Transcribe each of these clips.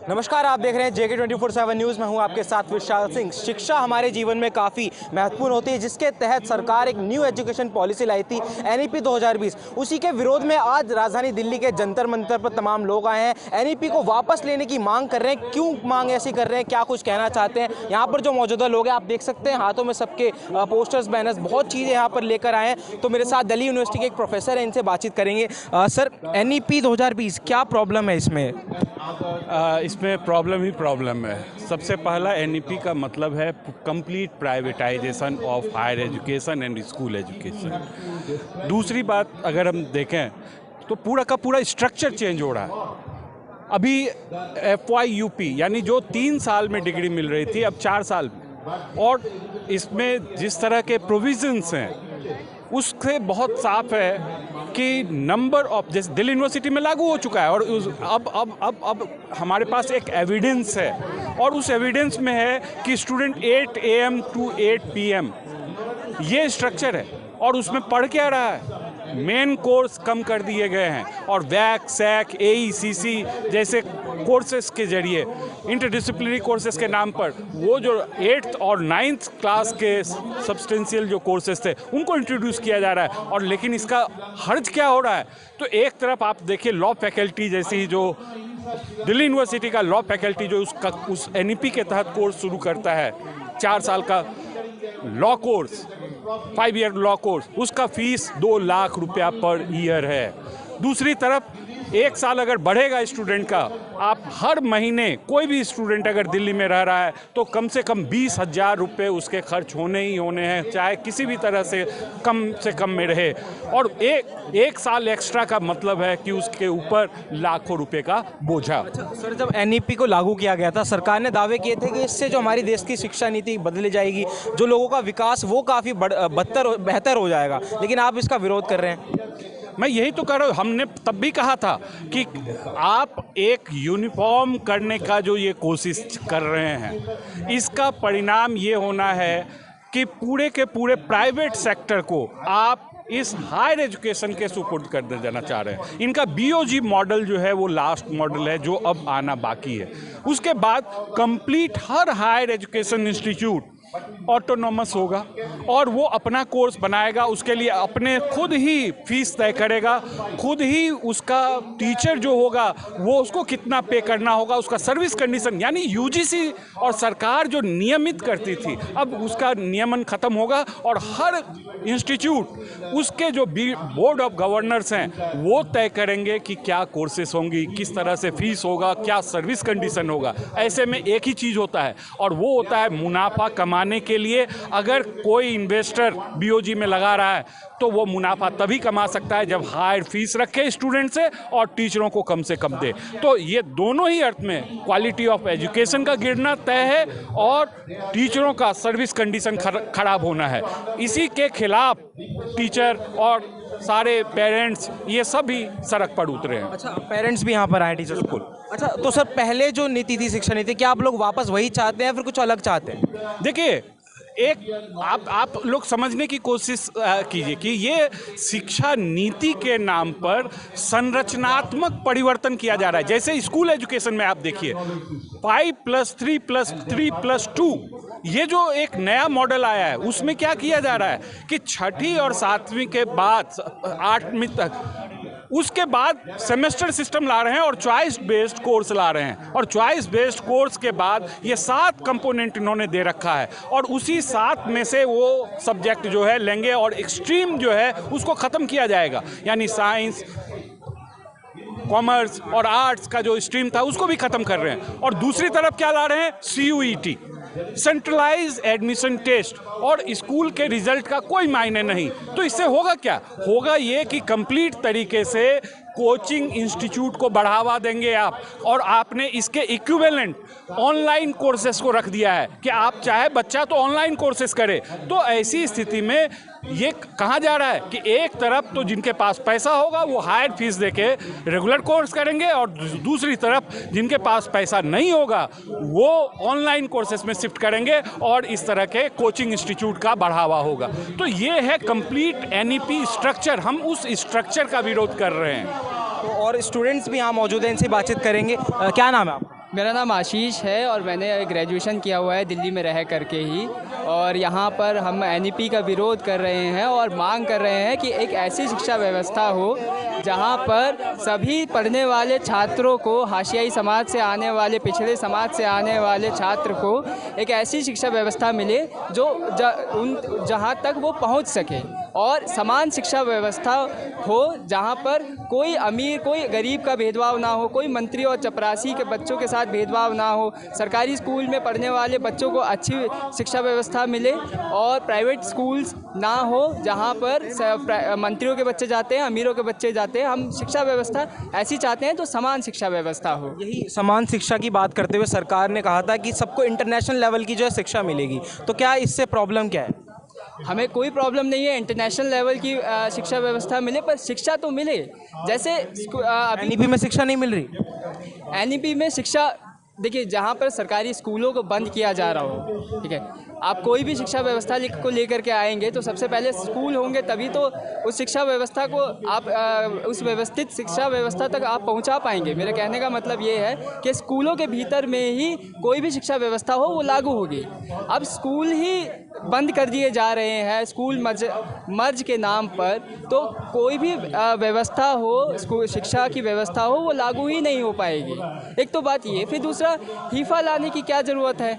नमस्कार, आप देख रहे हैं JK 24/7 न्यूज़। मैं हूं आपके साथ विशाल सिंह। शिक्षा हमारे जीवन में काफ़ी महत्वपूर्ण होती है, जिसके तहत सरकार एक न्यू एजुकेशन पॉलिसी लाई थी NEP 2020। उसी के विरोध में आज राजधानी दिल्ली के जंतर मंतर पर तमाम लोग आए हैं। NEP को वापस लेने की मांग कर रहे हैं। क्यों मांग ऐसी कर रहे हैं, क्या कुछ कहना चाहते हैं, यहाँ पर जो मौजूदा लोग हैं आप देख सकते हैं, हाथों में सबके पोस्टर्स, बैनर्स, बहुत चीज़ें यहाँ पर लेकर आए हैं। तो मेरे साथ दिल्ली यूनिवर्सिटी के एक प्रोफेसर हैं, इनसे बातचीत करेंगे। सर, NEP 2020 क्या प्रॉब्लम है इसमें? इसमें प्रॉब्लम ही प्रॉब्लम है। सबसे पहला NEP का मतलब है complete privatisation of higher education and school education. दूसरी बात अगर हम देखें तो पूरा का पूरा स्ट्रक्चर चेंज हो रहा है। अभी FYUP यानी जो 3 साल में डिग्री मिल रही थी अब 4 साल में, और इसमें जिस तरह के प्रोविजंस हैं उससे बहुत साफ है कि नंबर ऑफ, जैसे दिल्ली यूनिवर्सिटी में लागू हो चुका है, और अब हमारे पास एक एविडेंस है, और उस एविडेंस में है कि स्टूडेंट 8 AM टू 8 PM ये स्ट्रक्चर है। और उसमें पढ़ क्या रहा है? मेन कोर्स कम कर दिए गए हैं, और वैक, सैक, AECC जैसे कोर्सेज के जरिए, इंटरडिसिप्लिनरी कोर्सेज के नाम पर वो जो 8th और 9th क्लास के सब्सटेंशियल जो कोर्सेज थे उनको इंट्रोड्यूस किया जा रहा है। और लेकिन इसका हर्ज क्या हो रहा है? तो एक तरफ आप देखिए लॉ फैकल्टी जैसी, जो दिल्ली यूनिवर्सिटी का लॉ फैकल्टी जो उस NEP के तहत कोर्स शुरू करता है, 4 साल का law course, 5 year law course, उसका फीस 2 लाख रुपया पर ईयर है। दूसरी तरफ 1 साल अगर बढ़ेगा स्टूडेंट का, आप हर महीने कोई भी स्टूडेंट अगर दिल्ली में रह रहा है तो कम से कम 20,000 रुपये उसके खर्च होने ही होने हैं, चाहे किसी भी तरह से कम में रहे। और एक साल एक्स्ट्रा का मतलब है कि उसके ऊपर लाखों रुपए का बोझा। अच्छा सर, जब NEP को लागू किया गया था, सरकार ने दावे किए थे कि इससे जो हमारी देश की शिक्षा नीति बदली जाएगी, जो लोगों का विकास वो काफ़ी बेहतर हो जाएगा, लेकिन आप इसका विरोध कर रहे हैं। मैं यही तो कह रहा हूँ, हमने तब भी कहा था कि आप एक यूनिफॉर्म करने का जो ये कोशिश कर रहे हैं, इसका परिणाम ये होना है कि पूरे के पूरे प्राइवेट सेक्टर को आप इस हायर एजुकेशन के सुपुर्द कर देना चाह रहे हैं। इनका BOG मॉडल जो है वो लास्ट मॉडल है जो अब आना बाकी है। उसके बाद कंप्लीट हर हायर एजुकेशन इंस्टीट्यूट ऑटोनॉमस होगा, और वो अपना कोर्स बनाएगा, उसके लिए अपने खुद ही फीस तय करेगा, खुद ही उसका टीचर जो होगा वो उसको कितना पे करना होगा, उसका सर्विस कंडीशन, यानी UGC और सरकार जो नियमित करती थी अब उसका नियमन खत्म होगा, और हर इंस्टीट्यूट उसके जो बोर्ड ऑफ गवर्नर्स हैं वो तय करेंगे कि क्या कोर्सेस होंगी, किस तरह से फीस होगा, क्या सर्विस कंडीशन होगा। ऐसे में एक ही चीज़ होता है, और वो होता है मुनाफा कमाने के लिए। अगर कोई इन्वेस्टर BOG में लगा रहा है तो वो मुनाफा तभी कमा सकता है जब हायर फीस रखे स्टूडेंट से और टीचरों को कम से कम दे। तो ये दोनों ही अर्थ में क्वालिटी ऑफ एजुकेशन का गिरना तय है, और टीचरों का सर्विस कंडीशन खराब होना है। इसी के खिलाफ टीचर और सारे पेरेंट्स ये सब भी सड़क पर उतरे हैं। अच्छा, पेरेंट्स भी यहाँ पर आए, टीचर्स को। अच्छा, तो सर पहले जो नीति थी, शिक्षा नीति, क्या आप लोग वापस वही चाहते हैं, फिर कुछ अलग चाहते हैं? देखिए, एक आप लोग समझने की कोशिश कीजिए कि ये शिक्षा नीति के नाम पर संरचनात्मक परिवर्तन किया जा रहा है। जैसे स्कूल एजुकेशन में आप देखिए 5+3+3+2 ये जो एक नया मॉडल आया है, उसमें क्या किया जा रहा है कि 6ठी और 7वीं के बाद 8वीं तक, उसके बाद सेमेस्टर सिस्टम ला रहे हैं और चॉइस बेस्ड कोर्स ला रहे हैं, और चॉइस बेस्ड कोर्स के बाद ये 7 कंपोनेंट इन्होंने दे रखा है, और उसी 7 में से वो सब्जेक्ट जो है लेंगे, और एक्सट्रीम जो है उसको ख़त्म किया जाएगा। यानी साइंस, कॉमर्स और आर्ट्स का जो स्ट्रीम था उसको भी ख़त्म कर रहे हैं। और दूसरी तरफ क्या ला रहे हैं? CUET, सेंट्रलाइज एडमिशन टेस्ट, और स्कूल के रिजल्ट का कोई मायने नहीं। तो इससे होगा क्या? होगा ये कि कंप्लीट तरीके से कोचिंग इंस्टीट्यूट को बढ़ावा देंगे आप, और आपने इसके इक्विवेलेंट ऑनलाइन कोर्सेज को रख दिया है कि आप चाहे बच्चा तो ऑनलाइन कोर्सेज करे। तो ऐसी स्थिति में ये कहा जा रहा है कि एक तरफ तो जिनके पास पैसा होगा वो हायर फीस देके रेगुलर कोर्स करेंगे, और दूसरी तरफ जिनके पास पैसा नहीं होगा वो ऑनलाइन कोर्सेज में शिफ्ट करेंगे, और इस तरह के कोचिंग इंस्टीट्यूट का बढ़ावा होगा। तो ये है कंप्लीट NEP स्ट्रक्चर। हम उस स्ट्रक्चर का विरोध कर रहे हैं। तो और स्टूडेंट्स भी यहाँ मौजूद हैं, इनसे बातचीत करेंगे। क्या नाम है आपका? मेरा नाम आशीष है और मैंने ग्रेजुएशन किया हुआ है दिल्ली में रह करके ही। और यहाँ पर हम एनईपी का विरोध कर रहे हैं और मांग कर रहे हैं कि एक ऐसी शिक्षा व्यवस्था हो जहाँ पर सभी पढ़ने वाले छात्रों को, हाशियाई समाज से आने वाले, पिछड़े समाज से आने वाले छात्र को एक ऐसी शिक्षा व्यवस्था मिले जो जहाँ तक वो पहुँच सके, और समान शिक्षा व्यवस्था हो जहाँ पर कोई अमीर कोई गरीब का भेदभाव ना हो, कोई मंत्री और चपरासी के बच्चों के साथ भेदभाव ना हो। सरकारी स्कूल में पढ़ने वाले बच्चों को अच्छी शिक्षा व्यवस्था मिले और प्राइवेट स्कूल्स ना हो जहाँ पर मंत्रियों के बच्चे जाते हैं, अमीरों के बच्चे जाते हैं। हम शिक्षा व्यवस्था ऐसी चाहते हैं तो समान शिक्षा व्यवस्था हो। यही समान शिक्षा की बात करते हुए सरकार ने कहा था कि सबको इंटरनेशनल लेवल की जो है शिक्षा मिलेगी, तो क्या इससे प्रॉब्लम क्या है? हमें कोई प्रॉब्लम नहीं है इंटरनेशनल लेवल की शिक्षा व्यवस्था मिले, पर शिक्षा तो मिले। जैसे अभी एनईपी में शिक्षा नहीं मिल रही। एनईपी में शिक्षा, देखिए, जहाँ पर सरकारी स्कूलों को बंद किया जा रहा हो, ठीक है, आप कोई भी शिक्षा व्यवस्था को लेकर के आएंगे तो सबसे पहले स्कूल होंगे, तभी तो उस शिक्षा व्यवस्था को आप उस व्यवस्थित शिक्षा व्यवस्था तक आप पहुँचा पाएंगे। मेरे कहने का मतलब ये है कि स्कूलों के भीतर में ही कोई भी शिक्षा व्यवस्था हो वो लागू होगी। अब स्कूल ही बंद कर दिए जा रहे हैं स्कूल मर्ज के नाम पर, तो कोई भी व्यवस्था हो, स्कूल शिक्षा की व्यवस्था हो, वो लागू ही नहीं हो पाएगी। एक तो बात ये, फिर दूसरा, हिफा लाने की क्या ज़रूरत है?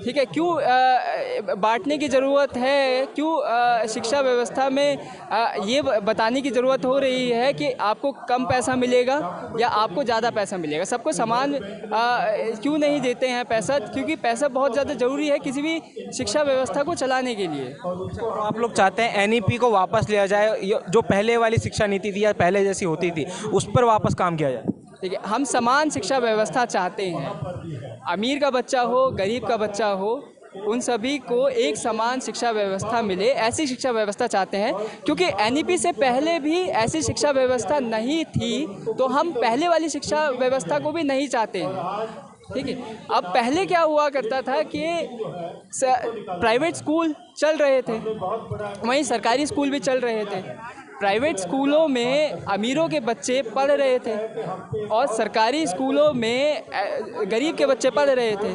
ठीक है, क्यों बांटने की ज़रूरत है? क्यों शिक्षा व्यवस्था में ये बताने की ज़रूरत हो रही है कि आपको कम पैसा मिलेगा या आपको ज़्यादा पैसा मिलेगा? सबको समान क्यों नहीं देते हैं पैसा? क्योंकि पैसा बहुत ज़्यादा ज़रूरी है किसी भी शिक्षा व्यवस्था को चलाने के लिए। तो आप लोग चाहते हैं एनईपी को वापस लिया जाए, जो पहले वाली शिक्षा नीति थी या पहले जैसी होती थी उस पर वापस काम किया जाए? देखिए, हम समान शिक्षा व्यवस्था चाहते हैं। अमीर का बच्चा हो, गरीब का बच्चा हो, उन सभी को एक समान शिक्षा व्यवस्था मिले, ऐसी शिक्षा व्यवस्था चाहते हैं। क्योंकि एनईपी से पहले भी ऐसी शिक्षा व्यवस्था नहीं थी, तो हम पहले वाली शिक्षा व्यवस्था को भी नहीं चाहते हैं। ठीक है, अब पहले क्या हुआ करता था कि प्राइवेट स्कूल चल रहे थे, वहीं सरकारी स्कूल भी चल रहे थे। प्राइवेट स्कूलों में अमीरों के बच्चे पढ़ रहे थे और सरकारी स्कूलों में गरीब के बच्चे पढ़ रहे थे,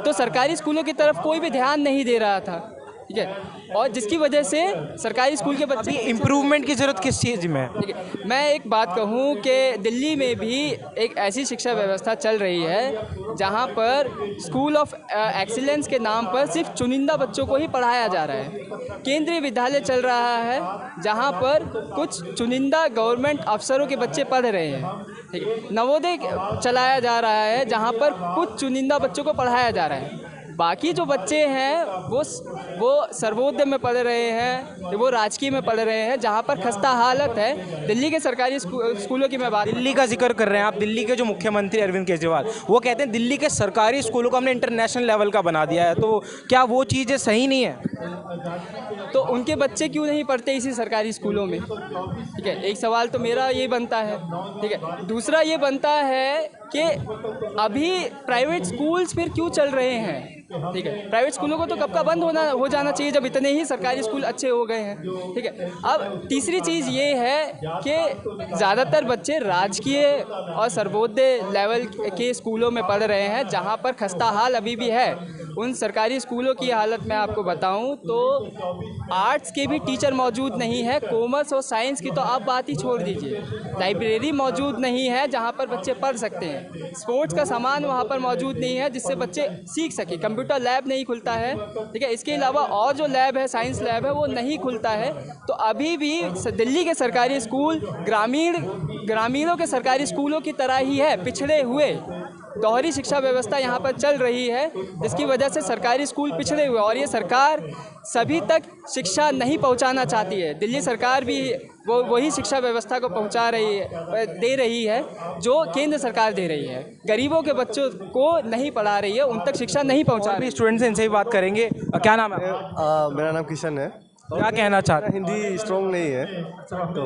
तो सरकारी स्कूलों की तरफ कोई भी ध्यान नहीं दे रहा था। ठीक है, और जिसकी वजह से सरकारी स्कूल के बच्चे इम्प्रूवमेंट की ज़रूरत किस चीज़ में है? ठीक है, मैं एक बात कहूँ कि दिल्ली में भी एक ऐसी शिक्षा व्यवस्था चल रही है जहाँ पर स्कूल ऑफ एक्सीलेंस के नाम पर सिर्फ चुनिंदा बच्चों को ही पढ़ाया जा रहा है। केंद्रीय विद्यालय चल रहा है जहाँ पर कुछ चुनिंदा गवर्नमेंट अफसरों के बच्चे पढ़ रहे हैं। ठीक है, नवोदय चलाया जा रहा है जहाँ पर कुछ चुनिंदा बच्चों को पढ़ाया जा रहा है। बाकी जो बच्चे हैं वो सर्वोदय में पढ़ रहे हैं, वो राजकीय में पढ़ रहे हैं, जहाँ पर खस्ता हालत है। दिल्ली के सरकारी स्कूलों की मैं बात, दिल्ली का जिक्र कर रहे हैं आप। दिल्ली के जो मुख्यमंत्री अरविंद केजरीवाल, वो कहते हैं दिल्ली के सरकारी स्कूलों को हमने इंटरनेशनल लेवल का बना दिया है, तो क्या वो चीज़ें सही नहीं है? तो उनके बच्चे क्यों नहीं पढ़ते इसी सरकारी स्कूलों में? ठीक है, एक सवाल तो मेरा ये बनता है। ठीक है, दूसरा ये बनता है कि अभी प्राइवेट स्कूल्स फिर क्यों चल रहे हैं? ठीक है, प्राइवेट स्कूलों को तो कब का बंद हो जाना चाहिए जब इतने ही सरकारी स्कूल अच्छे हो गए हैं। ठीक है, अब तीसरी चीज़ ये है कि ज़्यादातर बच्चे राजकीय और सर्वोदय लेवल के स्कूलों में पढ़ रहे हैं जहाँ पर खस्ता हाल अभी भी है। उन सरकारी स्कूलों की हालत मैं आपको बताऊं तो आर्ट्स के भी टीचर मौजूद नहीं है, कॉमर्स और साइंस की तो आप बात ही छोड़ दीजिए। लाइब्रेरी मौजूद नहीं है जहां पर बच्चे पढ़ सकते हैं। स्पोर्ट्स का सामान वहां पर मौजूद नहीं है जिससे बच्चे सीख सके। कंप्यूटर लैब नहीं खुलता है। ठीक है, इसके अलावा और जो लैब है, साइंस लैब है, वो नहीं खुलता है। तो अभी भी दिल्ली के सरकारी स्कूल ग्रामीणों के सरकारी स्कूलों की तरह ही है, पिछड़े हुए। दोहरी शिक्षा व्यवस्था यहाँ पर चल रही है जिसकी वजह से सरकारी स्कूल पिछड़े हुए, और ये सरकार सभी तक शिक्षा नहीं पहुँचाना चाहती है। दिल्ली सरकार भी वही शिक्षा व्यवस्था को दे रही है जो केंद्र सरकार दे रही है। गरीबों के बच्चों को नहीं पढ़ा रही है, उन तक शिक्षा नहीं पहुँचा रही है। स्टूडेंट्स इनसे ही बात करेंगे। क्या नाम है? मेरा नाम किशन है। क्या कहना चाहते हैं? हिंदी स्ट्रॉन्ग नहीं है तो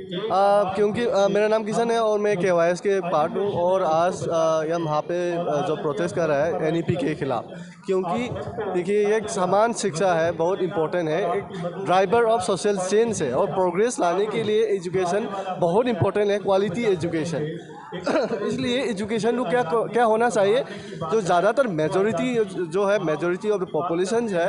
क्योंकि मेरा नाम किशन है और मैं KYS के पार्ट हूँ और आज हम यहाँ पे जो प्रोटेस्ट कर रहा है NEP के खिलाफ, क्योंकि देखिए ये एक समान शिक्षा है, बहुत इम्पोर्टेंट है, एक ड्राइवर ऑफ सोशल चेंज है और प्रोग्रेस लाने के लिए एजुकेशन बहुत इम्पोर्टेंट है, क्वालिटी एजुकेशन। इसलिए एजुकेशन को क्या होना चाहिए, जो ज़्यादातर मेजॉरिटी जो है, मेजॉरिटी ऑफ द पॉपुलेशन है,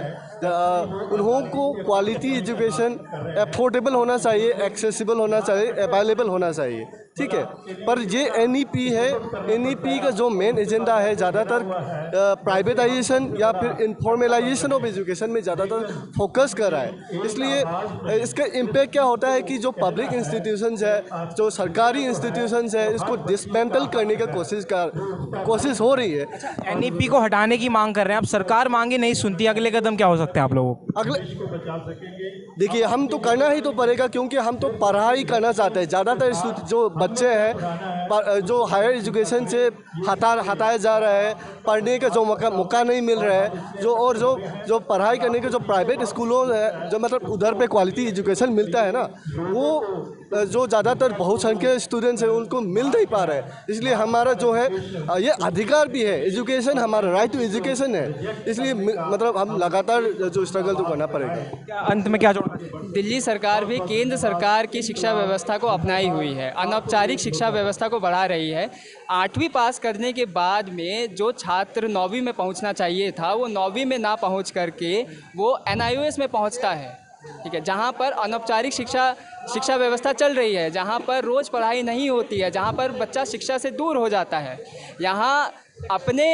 उन्हों को क्वालिटी एजुकेशन अफोर्डेबल होना चाहिए, एक्सेसिबल होना चाहिए, अवेलेबल होना चाहिए, ठीक है। पर ये NEP है, NEP का जो मेन एजेंडा है ज़्यादातर प्राइवेटाइजेशन या फिर इनफॉर्मलाइजेशन ऑफ एजुकेशन में ज़्यादातर फोकस कर रहा है। इसलिए इसका इम्पैक्ट क्या होता है कि जो पब्लिक इंस्टीट्यूशंस है, जो सरकारी इंस्टीट्यूशंस है, इसको डिसमेंटल करने की कोशिश हो रही है। NEP को हटाने की मांग कर रहे हैं, अब सरकार मांगे नहीं सुनती, अगले कदम क्या हो सकते हैं आप लोगों को? अगले देखिए, हम तो करना ही तो पड़ेगा, क्योंकि हम तो पढ़ाई करना चाहते हैं। ज़्यादातर जो बच्चे हैं जो हायर एजुकेशन से हटाया जा रहा है, पढ़ने का जो मौका नहीं मिल रहा है, जो पढ़ाई करने के जो प्राइवेट स्कूलों है, जो मतलब उधर पे क्वालिटी एजुकेशन मिलता है ना, वो जो ज़्यादातर बहुसंख्यक स्टूडेंट्स हैं उनको मिल नहीं पा रहा है। इसलिए हमारा जो है ये अधिकार भी है, एजुकेशन हमारा राइट टू एजुकेशन है। इसलिए मतलब हम लगातार जो स्ट्रगल तो करना पड़ेगा। अंत में क्या जोड़? दिल्ली सरकार भी केंद्र सरकार की शिक्षा व्यवस्था को अपनाई हुई है, अनौपचारिक शिक्षा व्यवस्था को बढ़ा रही है। 8वीं पास करने के बाद में जो छात्र 9वीं में पहुंचना चाहिए था, वो 9वीं में ना पहुंच करके वो NIOS में पहुंचता है, ठीक है, जहां पर अनौपचारिक शिक्षा व्यवस्था चल रही है, जहां पर रोज़ पढ़ाई नहीं होती है, जहां पर बच्चा शिक्षा से दूर हो जाता है। यहाँ अपने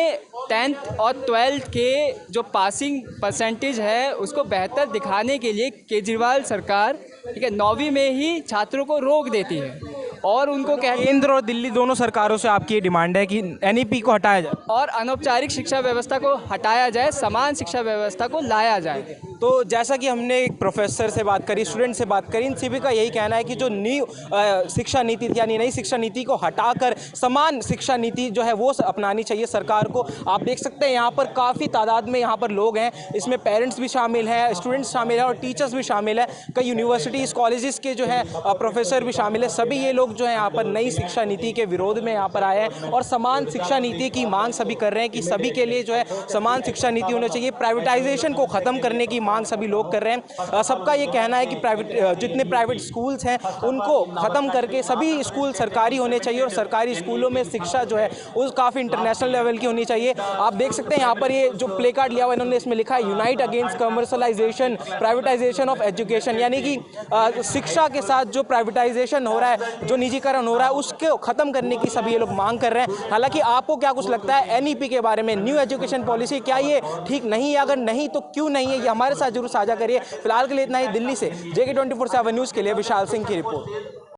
10th और 12th के जो पासिंग परसेंटेज है उसको बेहतर दिखाने के लिए केजरीवाल सरकार, ठीक है, 9वीं में ही छात्रों को रोक देती है और उनको केंद्र और दिल्ली दोनों सरकारों से आपकी ये डिमांड है कि NEP को हटाया जाए और अनौपचारिक शिक्षा व्यवस्था को हटाया जाए, समान शिक्षा व्यवस्था को लाया जाए। तो जैसा कि हमने एक प्रोफेसर से बात करी, स्टूडेंट से बात करी, इन सभी का यही कहना है कि जो न्यू शिक्षा नीति थी, यानी नई शिक्षा नीति को हटाकर समान शिक्षा नीति जो है वो अपनानी चाहिए सरकार को। आप देख सकते हैं यहाँ पर काफ़ी तादाद में यहाँ पर लोग हैं, इसमें पेरेंट्स भी शामिल हैं, स्टूडेंट्स शामिल हैं और टीचर्स भी शामिल हैं, कई यूनिवर्सिटीज़ कॉलेजेस के जो है प्रोफेसर भी शामिल है। सभी ये लोग जो है यहाँ पर नई शिक्षा नीति के विरोध में यहाँ पर आए हैं और समान शिक्षा नीति की मांग सभी कर रहे हैं कि सभी के लिए जो है समान शिक्षा नीति होनी चाहिए। प्राइवेटाइजेशन को ख़त्म करने की मांग सभी लोग कर रहे हैं। सबका ये कहना है कि जितने प्राइवेट स्कूल्स हैं उनको ख़त्म करके सभी स्कूल सरकारी होने चाहिए और सरकारी स्कूलों में शिक्षा जो है वो काफ़ी इंटरनेशनल लेवल की होनी चाहिए। आप देख सकते हैं यहाँ पर ये जो प्ले कार्ड लिया हुआ इन्होंने, इसमें लिखा है unite against commercialisation privatisation of education, यानी कि शिक्षा के साथ जो प्राइवेटाइजेशन हो रहा है, जो निजीकरण हो रहा है, उसको ख़त्म करने की सभी ये लोग मांग कर रहे हैं। हालांकि आपको क्या कुछ लगता है NEP के बारे में, न्यू एजुकेशन पॉलिसी, क्या ये ठीक नहीं है? अगर नहीं तो क्यों नहीं है, ये हमारे साथ जरूर साझा करिए। फिलहाल के लिए इतना ही। दिल्ली से JK 24/7 न्यूज़ के लिए विशाल सिंह की रिपोर्ट।